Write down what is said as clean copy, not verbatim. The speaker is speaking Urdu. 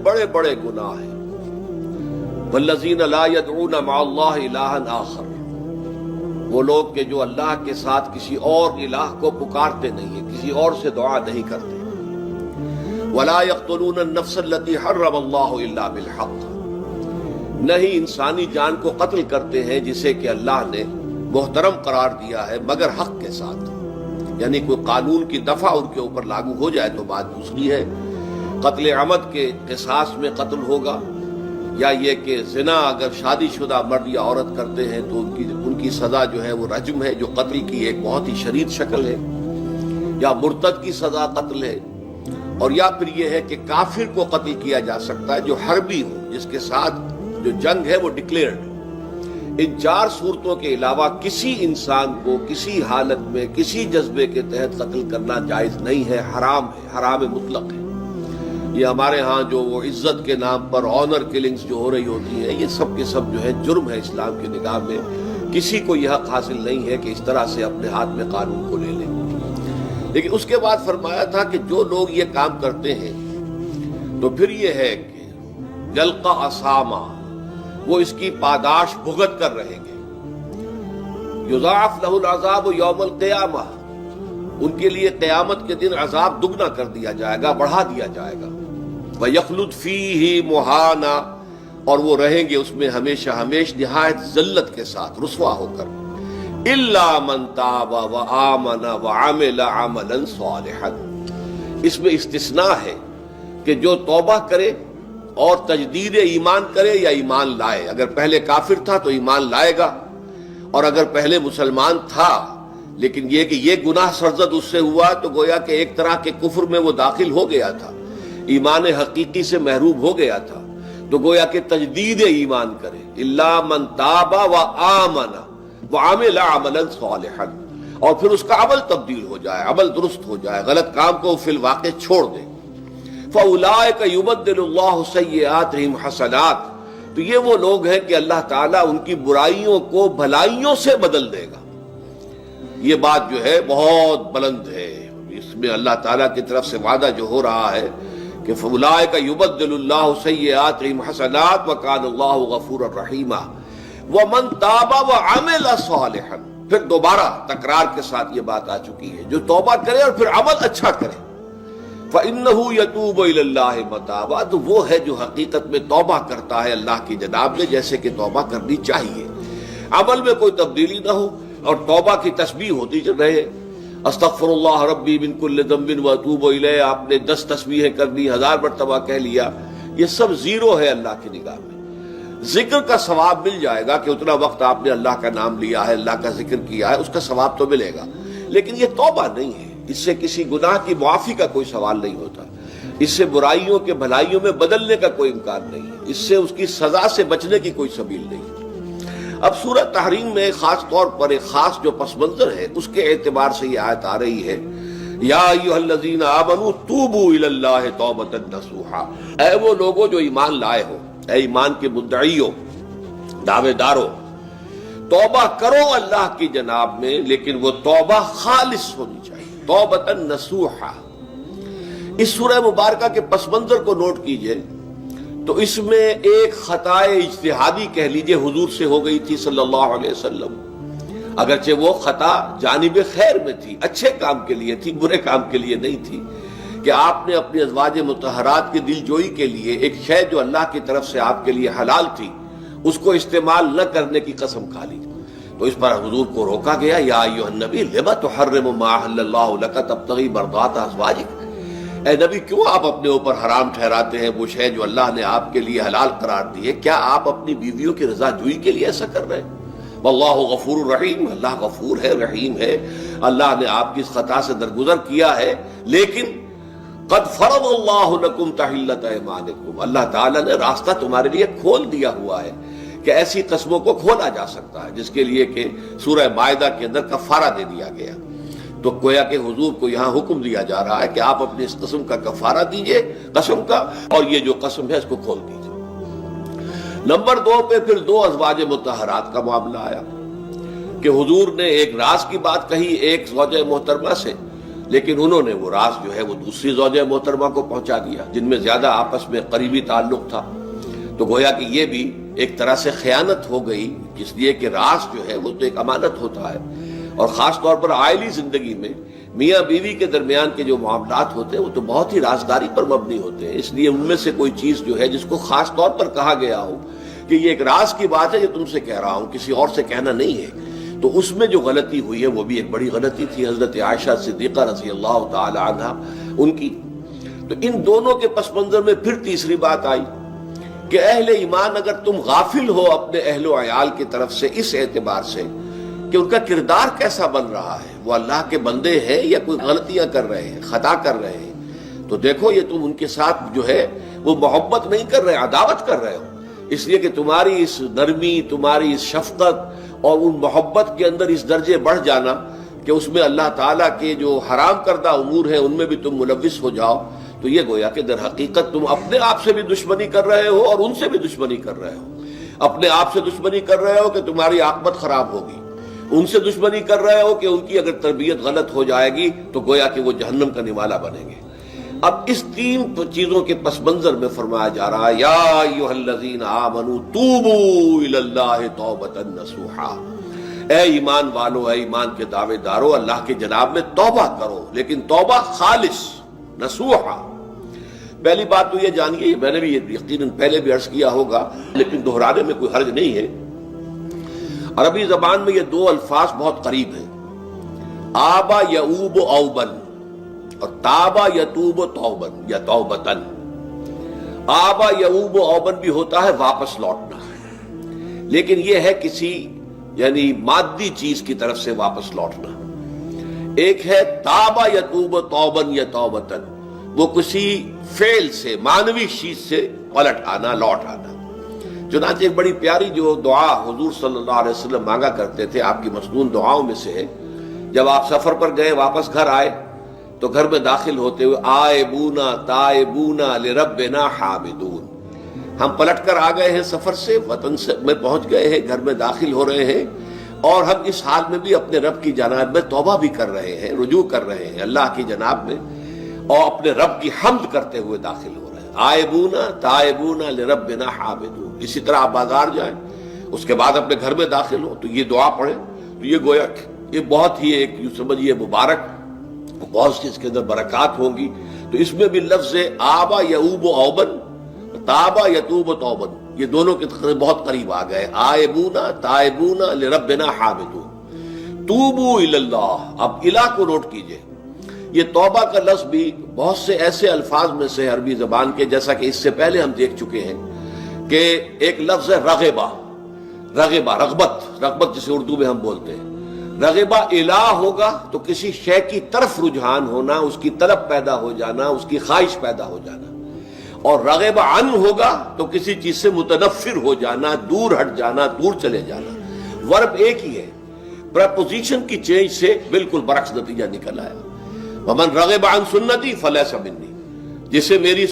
بڑے بڑے گناہ ہیں۔ والذین لا يدعون مع اللہ الہا آخر، وہ لوگ کہ جو اللہ کے ساتھ کسی اور الہ کو پکارتے نہیں ہیں، کسی اور سے دعا نہیں کرتے۔ ولا يقتلون النفس التي حرم اللہ الا بالحق، نہیں انسانی جان کو قتل کرتے ہیں جسے کہ اللہ نے محترم قرار دیا ہے مگر حق کے ساتھ، یعنی کوئی قانون کی دفعہ ان کے اوپر لاگو ہو جائے تو بات دوسری ہے۔ قتل عمد کے قصاص میں قتل ہوگا، یا یہ کہ زنا اگر شادی شدہ مرد یا عورت کرتے ہیں تو ان کی سزا جو ہے وہ رجم ہے، جو قتل کی ایک بہت ہی شدید شکل ہے، یا مرتد کی سزا قتل ہے، اور یا پھر یہ ہے کہ کافر کو قتل کیا جا سکتا ہے جو حربی ہو، جس کے ساتھ جو جنگ ہے وہ ڈکلیئرڈ۔ ان چار صورتوں کے علاوہ کسی انسان کو کسی حالت میں کسی جذبے کے تحت قتل کرنا جائز نہیں ہے، حرام ہے، حرام مطلق ہے۔ یہ ہمارے ہاں جو وہ عزت کے نام پر آنر کلنگز جو ہو رہی ہوتی ہیں، یہ سب کے سب جو ہے جرم ہے اسلام کی نگاہ میں۔ کسی کو یہ حق حاصل نہیں ہے کہ اس طرح سے اپنے ہاتھ میں قانون کو لے لیں۔ لیکن اس کے بعد فرمایا تھا کہ جو لوگ یہ کام کرتے ہیں تو پھر یہ ہے کہ یلقا اسامہ، وہ اس کی پاداش بھگت کر رہیں گے۔ یضاعف لہ العذاب یوم القیامہ، ان کے لیے قیامت کے دن عذاب دگنا کر دیا جائے گا، بڑھا دیا جائے گا۔ وَيَخْلُدْ فِيهِ مُهَانًا، اور وہ رہیں گے اس میں ہمیشہ ہمیش نہایت ذلت کے ساتھ، رسوا ہو کر۔ إِلَّا مَن تَابَ وَآمَنَ وَعَمِلَ عَمَلًا صَالِحًا، اس میں استثناء ہے کہ جو توبہ کرے اور تجدید ایمان کرے یا ایمان لائے۔ اگر پہلے کافر تھا تو ایمان لائے گا، اور اگر پہلے مسلمان تھا لیکن یہ کہ یہ گناہ سرزد اس سے ہوا تو گویا کہ ایک طرح کے کفر میں وہ داخل ہو گیا تھا، ایمان حقیقی سے محروم ہو گیا تھا، تو گویا کہ تجدید ایمان کرے۔ الا من تاب وآمن وعمل عملا صالحا، اور پھر اس کا عمل تبدیل ہو جائے، عمل درست ہو جائے، غلط کام کو فی الواقع چھوڑ دے۔ فاولئک یبدل اللہ سیئاتہم حسنات، تو یہ وہ لوگ ہیں کہ اللہ تعالیٰ ان کی برائیوں کو بھلائیوں سے بدل دے گا۔ یہ بات جو ہے بہت بلند ہے، اس میں اللہ تعالیٰ کی طرف سے وعدہ جو ہو رہا ہے کہ فاولئک یبدل اللہ سیئاتہم حسنات وکان اللہ غفورا رحیما ومن تاب وعمل صالحا، پھر دوبارہ تکرار کے ساتھ یہ بات آ چکی ہے، جو توبہ کرے اور پھر عمل اچھا کرے۔ فإنہ یتوب الی اللہ متابا، تو وہ ہے جو حقیقت میں توبہ کرتا ہے اللہ کی جناب میں جیسے کہ توبہ کرنی چاہیے، عمل میں کوئی تبدیلی نہ ہو، اور توبہ کی تسبیح ہوتی رہے، استغفر اللہ ربی من کل ذنب واتوب الیہ، آپ نے 10 تسبیحیں کر لی، 1000 مرتبہ کہہ لیا، یہ سب زیرو ہے اللہ کی نگاہ میں۔ ذکر کا ثواب مل جائے گا کہ اتنا وقت آپ نے اللہ کا نام لیا ہے، اللہ کا ذکر کیا ہے، اس کا ثواب تو ملے گا، لیکن یہ توبہ نہیں ہے، اس سے کسی گناہ کی معافی کا کوئی سوال نہیں ہوتا، اس سے برائیوں کے بھلائیوں میں بدلنے کا کوئی امکان نہیں ہے، اس سے اس کی سزا سے بچنے کی کوئی سبیل نہیں ہے۔ اب سورہ تحریم میں خاص طور پر ایک خاص جو پس منظر ہے اس کے اعتبار سے یہ آیت آ رہی ہے، یا ایھا الذین آمنوا توبوا الی اللہ توبۃ نصوحا، اے وہ لوگوں جو ایمان لائے ہو، اے ایمان کے مدعیوں، دعوے داروں، توبہ کرو اللہ کی جناب میں، لیکن وہ توبہ خالص ہونی چاہیے، توبۃ نصوحا۔ اس سورہ مبارکہ کے پس منظر کو نوٹ کیجئے تو اس میں ایک خطائے اجتہادی کہہ لیجئے حضور سے ہو گئی تھی صلی اللہ علیہ وسلم، اگرچہ وہ خطا جانب خیر میں تھی، اچھے کام کے لیے تھی، برے کام کے لیے نہیں تھی، کہ آپ نے اپنی ازواج مطہرات کی دل جوئی کے لیے ایک شے جو اللہ کی طرف سے آپ کے لیے حلال تھی اس کو استعمال نہ کرنے کی قسم کھا لی، تو اس پر حضور کو روکا گیا، یا ایھا النبی لم تحرم ما احل اللہ لک تبتغی مرضات ازواجک، اے نبی کیوں آپ اپنے اوپر حرام ٹھہراتے ہیں وہ شے جو اللہ نے آپ کے لیے حلال قرار دی ہے؟ کیا آپ اپنی بیویوں کی رضا جوئی کے لیے ایسا کر رہے ہیں؟ واللہ غفور الرحیم، اللہ غفور ہے، رحیم ہے، اللہ نے آپ کی اس خطا سے درگزر کیا ہے، لیکن قد فرض اللہ لکم تحلۃ ایمانکم، اللہ تعالیٰ نے راستہ تمہارے لیے کھول دیا ہوا ہے کہ ایسی قسموں کو کھولا جا سکتا ہے، جس کے لیے کہ سورہ مائدہ کے اندر کفارہ دے دیا گیا۔ تو گویا کہ حضور کو یہاں حکم دیا جا رہا ہے کہ آپ اپنی اس قسم کا کفارہ دیجئے، قسم کا، اور یہ جو قسم ہے اس کو کھول دیجئے۔ نمبر 2 پہ پھر 2 ازواج مطہرات کا معاملہ آیا کہ حضور نے ایک راز کی بات کہی ایک زوجہ محترمہ سے، لیکن انہوں نے وہ راز جو ہے وہ دوسری زوجہ محترمہ کو پہنچا دیا جن میں زیادہ آپس میں قریبی تعلق تھا. تو گویا کہ یہ بھی ایک طرح سے خیانت ہو گئی، اس لیے کہ راز جو ہے وہ تو ایک امانت ہوتا ہے، اور خاص طور پر عائلی زندگی میں میاں بیوی کے درمیان کے جو معاملات ہوتے ہیں وہ تو بہت ہی رازداری پر مبنی ہوتے ہیں. اس لیے ان میں سے کوئی چیز جو ہے جس کو خاص طور پر کہا گیا ہو کہ یہ ایک راز کی بات ہے، یہ تم سے کہہ رہا ہوں، کسی اور سے کہنا نہیں ہے، تو اس میں جو غلطی ہوئی ہے وہ بھی ایک بڑی غلطی تھی حضرت عائشہ صدیقہ رضی اللہ تعالی عنہا ان کی. تو ان دونوں کے پس منظر میں پھر تیسری بات آئی کہ اہل ایمان اگر تم غافل ہو اپنے اہل و عیال کی طرف سے اس اعتبار سے کہ ان کا کردار کیسا بن رہا ہے، وہ اللہ کے بندے ہیں یا کوئی غلطیاں کر رہے ہیں، خطا کر رہے ہیں، تو دیکھو یہ تم ان کے ساتھ جو ہے وہ محبت نہیں کر رہے، عداوت کر رہے ہو. اس لیے کہ تمہاری اس نرمی، تمہاری اس شفقت اور ان محبت کے اندر اس درجے بڑھ جانا کہ اس میں اللہ تعالیٰ کے جو حرام کردہ امور ہیں ان میں بھی تم ملوث ہو جاؤ، تو یہ گویا کہ در حقیقت تم اپنے آپ سے بھی دشمنی کر رہے ہو اور ان سے بھی دشمنی کر رہے ہو. اپنے آپ سے دشمنی کر رہے ہو کہ تمہاری عاقبت خراب ہوگی، ان سے دشمنی کر رہے ہو کہ ان کی اگر تربیت غلط ہو جائے گی تو گویا کہ وہ جہنم کا نوالا بنیں گے. اب اس تین چیزوں کے پس منظر میں فرمایا جا رہا ہے یا ایھا الذین آمنوا توبوا الی اللہ توبۃ نصوحا، اے ایمان والو، اے ایمان کے دعوے دارو، اللہ کے جناب میں توبہ کرو، لیکن توبہ خالص نصوحا. پہلی بات تو یہ جانیے، میں نے بھی یہ یقیناً پہلے بھی عرض کیا ہوگا لیکن دہرانے میں کوئی حرج نہیں ہے، عربی زبان میں یہ دو الفاظ بہت قریب ہیں، آبا یعوب اوبن اور تابا یتوب توبن یا توبتن. آبا یعوب اوبن بھی ہوتا ہے واپس لوٹنا، لیکن یہ ہے کسی یعنی مادی چیز کی طرف سے واپس لوٹنا. ایک ہے تابا یتوب توبن یا توبتن، وہ کسی فعل سے، معنوی چیز سے پلٹ آنا، لوٹ آنا. چنانچہ ایک بڑی پیاری جو دعا حضور صلی اللہ علیہ وسلم مانگا کرتے تھے، آپ کی مسنون دعاؤں میں سے ہے، جب آپ سفر پر گئے واپس گھر آئے تو گھر میں داخل ہوتے ہوئے آئبونا تائبونا لربنا حامدون، ہم پلٹ کر آ گئے ہیں سفر سے، وطن سے میں پہنچ گئے ہیں، گھر میں داخل ہو رہے ہیں اور ہم اس حال میں بھی اپنے رب کی جناب میں توبہ بھی کر رہے ہیں، رجوع کر رہے ہیں اللہ کی جناب میں، اور اپنے رب کی حمد کرتے ہوئے داخل ہو رہے ہیں. آئبونا تائبونا لربنا حامدون. اسی طرح آپ بازار جائیں، اس کے بعد اپنے گھر میں داخل ہو تو یہ دعا پڑھیں، تو یہ گویا یہ بہت ہی ایک یوں سمجھیے مبارک، بہت سی اس کے اندر برکات ہوں گی. تو اس میں بھی لفظ آبا یعوب اوبن، تابا یتوب توبن، یہ دونوں کے بہت قریب آ گئے، آئبونا تائبونا لربنا حامدون. توبو الی اللہ، اب الہ کو نوٹ کیجئے، یہ توبہ کا لفظ بھی بہت سے ایسے الفاظ میں سے عربی زبان کے، جیسا کہ اس سے پہلے ہم دیکھ چکے ہیں کہ ایک لفظ ہے رغبہ، رغبہ رغبت جسے اردو میں ہم بولتے ہیں. رغبہ الہ ہوگا تو کسی شے کی طرف رجحان ہونا، اس کی طلب پیدا ہو جانا، اس کی خواہش پیدا ہو جانا. اور رغبہ عن ہوگا تو کسی چیز سے متنفر ہو جانا، دور ہٹ جانا، دور چلے جانا. ورب ایک ہی ہے، پریپوزیشن کی چینج سے بالکل برعکس نتیجہ نکل آیا. ومن رغب عن سنتی فلیس منی، جسے میری